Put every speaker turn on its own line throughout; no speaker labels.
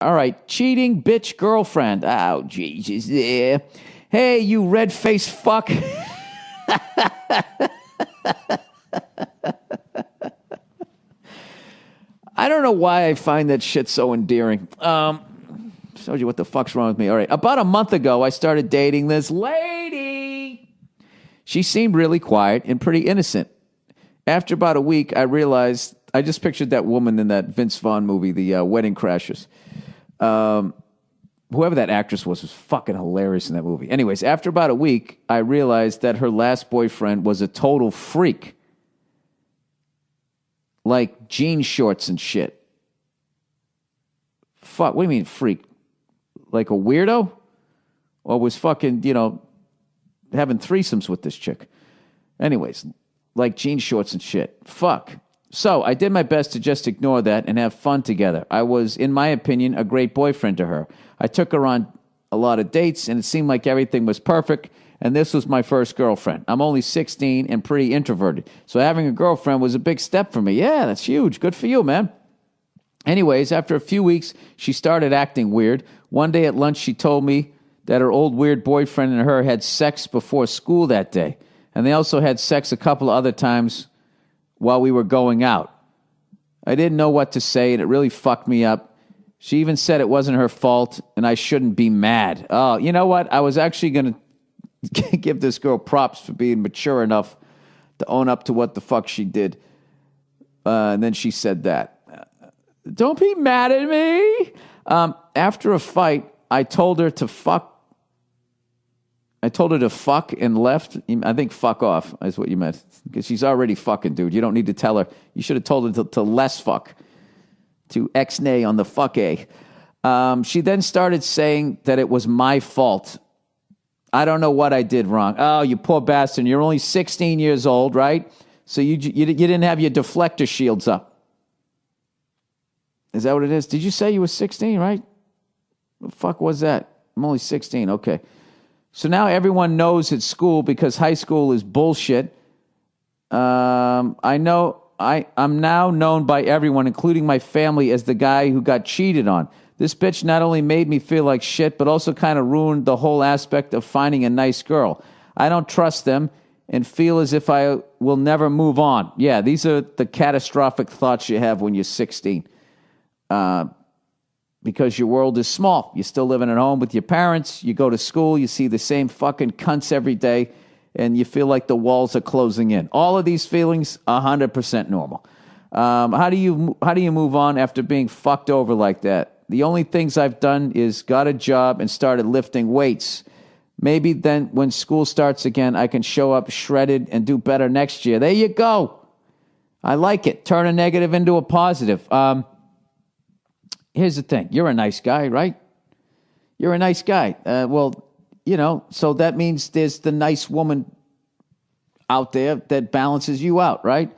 All right, cheating bitch girlfriend. Oh, Jesus. Yeah. Hey, you red-faced fuck. I don't know why I find that shit so endearing. Shows you what the fuck's wrong with me. All right, about a month ago, I started dating this lady. She seemed really quiet and pretty innocent. After about a week, I realized, I just pictured that woman in that Vince Vaughn movie, The Wedding Crashers. Whoever that actress was fucking hilarious in that movie. Anyways, after about a week, I realized that her last boyfriend was a total freak. Like jean shorts and shit. Fuck, what do you mean freak? Like a weirdo? Or was fucking, having threesomes with this chick? Anyways, like jean shorts and shit. Fuck. So I did my best to just ignore that and have fun together. I was, in my opinion, a great boyfriend to her. I took her on a lot of dates, and it seemed like everything was perfect, and this was my first girlfriend. I'm only 16 and pretty introverted, so having a girlfriend was a big step for me. Yeah, that's huge. Good for you, man. Anyways, after a few weeks, she started acting weird. One day at lunch, she told me that her old weird boyfriend and her had sex before school that day, and they also had sex a couple of other times while we were going out. I didn't know what to say, and it really fucked me up. She even said it wasn't her fault, and I shouldn't be mad. Oh, you know what? I was actually going to give this girl props for being mature enough to own up to what the fuck she did. And then she said that. Don't be mad at me. After a fight, I told her to fuck. I told her to fuck and left. I think fuck off is what you meant. Because she's already fucking, dude. You don't need to tell her. You should have told her to less fuck. To X-nay on the fuck-a. She then started saying that it was my fault. I don't know what I did wrong. Oh, you poor bastard. You're only 16 years old, right? So you didn't have your deflector shields up. Is that what it is? Did you say you were 16, right? What the fuck was that? I'm only 16. Okay. So now everyone knows at school because high school is bullshit. I know I'm now known by everyone, including my family, as the guy who got cheated on. This bitch not only made me feel like shit, but also kind of ruined the whole aspect of finding a nice girl. I don't trust them and feel as if I will never move on. Yeah, these are the catastrophic thoughts you have when you're 16. Because your world is small. You're still living at home with your parents. You go to school. You see the same fucking cunts every day. And you feel like the walls are closing in. All of these feelings, 100% normal. How do you move on after being fucked over like that? The only things I've done is got a job and started lifting weights. Maybe then when school starts again, I can show up shredded and do better next year. There you go. I like it. Turn a negative into a positive. Here's the thing. You're a nice guy, right? You're a nice guy. So that means there's the nice woman out there that balances you out, right?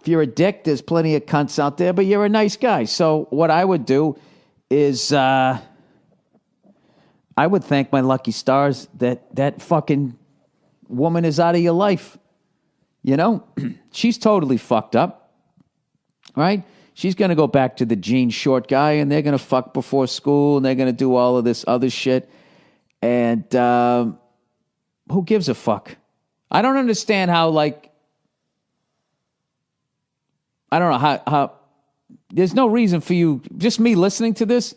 If you're a dick, there's plenty of cunts out there, but you're a nice guy. So what I would do is I would thank my lucky stars that fucking woman is out of your life. She's totally fucked up, right? She's going to go back to the jean short guy, and they're going to fuck before school, and they're going to do all of this other shit. And who gives a fuck? I don't understand how, I don't know how there's no reason for you, just me listening to this,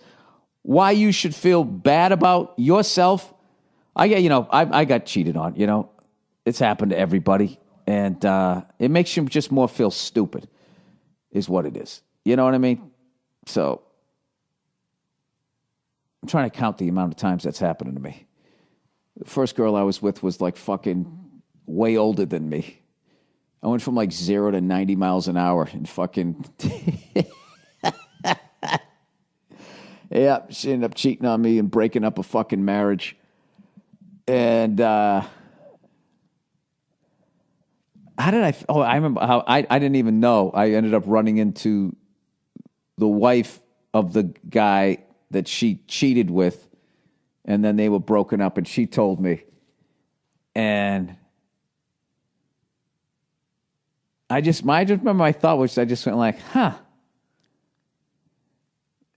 why you should feel bad about yourself. I got cheated on, It's happened to everybody. And it makes you just more feel stupid, is what it is. You know what I mean? So I'm trying to count the amount of times that's happening to me. The first girl I was with was like fucking way older than me. I went from like 0 to 90 miles an hour and fucking... Yeah, she ended up cheating on me and breaking up a fucking marriage. And how did I remember how I didn't even know. I ended up running into the wife of the guy that she cheated with, and then they were broken up, and she told me. And I just remember my thought was, I just went like, huh.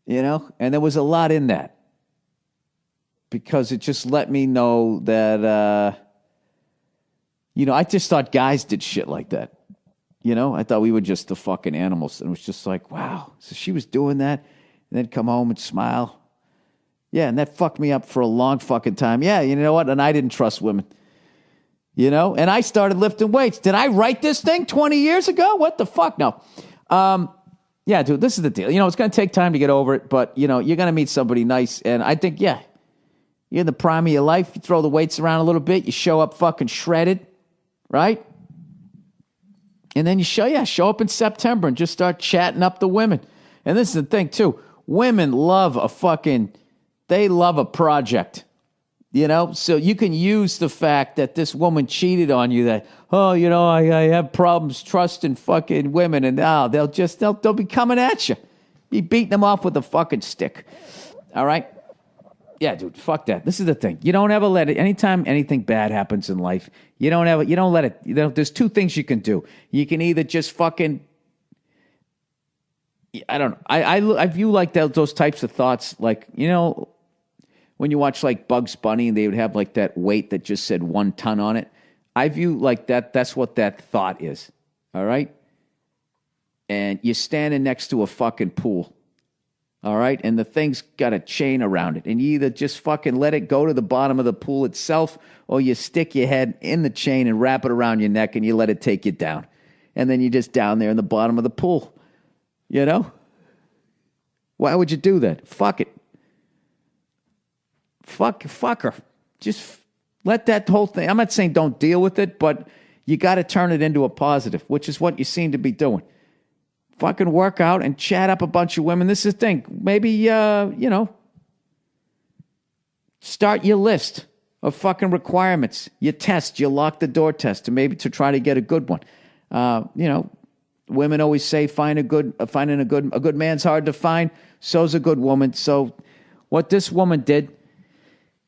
And there was a lot in that because it just let me know that, I just thought guys did shit like that. I thought we were just the fucking animals. And it was just like, wow. So she was doing that and then come home and smile. Yeah, and that fucked me up for a long fucking time. Yeah, you know what? And I didn't trust women. And I started lifting weights. Did I write this thing 20 years ago? What the fuck? No. Yeah, dude, this is the deal. It's going to take time to get over it, but, you're going to meet somebody nice. And I think, yeah, you're in the prime of your life. You throw the weights around a little bit. You show up fucking shredded, right? And then you show up in September and just start chatting up the women. And this is the thing, too. Women love they love a project, So you can use the fact that this woman cheated on you that, I have problems trusting fucking women. And they'll be coming at you. Be beating them off with a fucking stick. All right? Yeah, dude, fuck that. This is the thing. You don't ever let it, anytime anything bad happens in life, you don't let it, there's two things you can do. You can either just fucking, I don't know. I view like those types of thoughts, like, when you watch like Bugs Bunny and they would have like that weight that just said 1 ton on it. I view like that's what that thought is. All right? And you're standing next to a fucking pool. All right? And the thing's got a chain around it. And you either just fucking let it go to the bottom of the pool itself, or you stick your head in the chain and wrap it around your neck and you let it take you down. And then you're just down there in the bottom of the pool. Why would you do that? Fuck it. Fuck her. Just let that whole thing, I'm not saying don't deal with it, but you got to turn it into a positive, which is what you seem to be doing. Fucking work out and chat up a bunch of women. This is the thing. Maybe, start your list of fucking requirements. Your test, your lock the door test, to try to get a good one. Women always say finding a good man's hard to find. So's a good woman. So what this woman did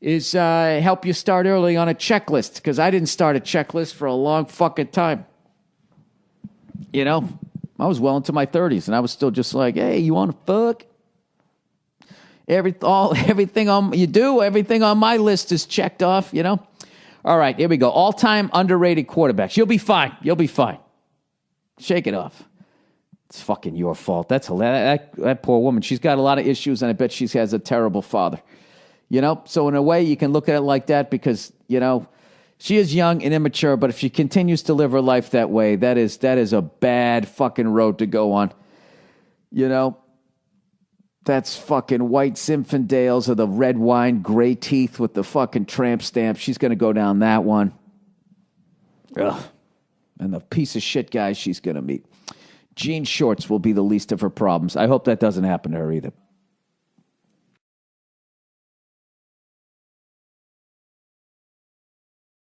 is help you start early on a checklist, because I didn't start a checklist for a long fucking time. I was well into my 30s, and I was still just like, hey, you want to fuck? Everything on my list is checked off, All right, here we go. All-time underrated quarterbacks. You'll be fine. Shake it off. It's fucking your fault. That's hilarious. That poor woman, she's got a lot of issues, and I bet she has a terrible father. So in a way, you can look at it like that because, she is young and immature, but if she continues to live her life that way, that is a bad fucking road to go on. That's fucking white Zinfandels or the red wine, gray teeth with the fucking tramp stamp. She's going to go down that one. Ugh. And the piece of shit guys she's going to meet. Jean shorts will be the least of her problems. I hope that doesn't happen to her either.